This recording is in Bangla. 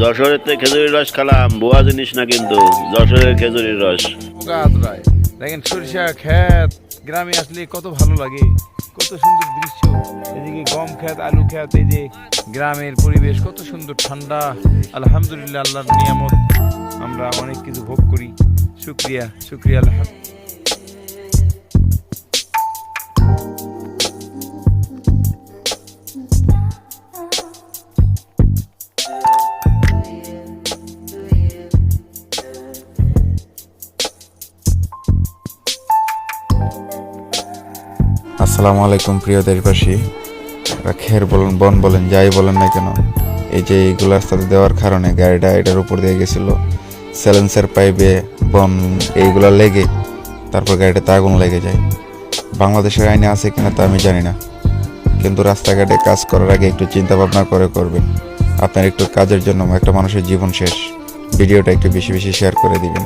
যশোরেতে খেজুরির রস খেলাম, বুয়া জিনিস না কিন্তু, যশোরের খেজুরির রস। গাছরায় দেখেন সরিষা ক্ষেত, গ্রামে আসলে কত ভালো লাগে, কত সুন্দর দৃশ্য। এদিকে গম ক্ষেত, আলু ক্ষেত, এই যে গ্রামের পরিবেশ কত সুন্দর, ঠান্ডা। আলহামদুলিল্লাহ, আল্লাহর নিয়ামত, আমরা অনেক কিছু ভোগ করি। শুক্রিয়া, শুক্রিয়া আলহামদুলিল্লাহ। আসসালামু আলাইকুম প্রিয় দেশবাসী। খের বলেন, বন বলেন, যাই বলেন না কেন, এই যে এইগুলো রাস্তাতে দেওয়ার কারণে গাড়িটা এটার উপর দিয়ে গেছিলো, স্যালেন্সার পাইপে বন এইগুলো লেগে তারপর গাড়িটাতে আগুন লেগে যায়। বাংলাদেশের আইনে আছে কিনা তা আমি জানি না, কিন্তু রাস্তাঘাটে কাজ করার আগে একটু চিন্তা ভাবনা করে করবেন। আপনার একটু কাজের জন্য একটা মানুষের জীবন শেষ। ভিডিওটা একটু বেশি বেশি শেয়ার করে দিবেন।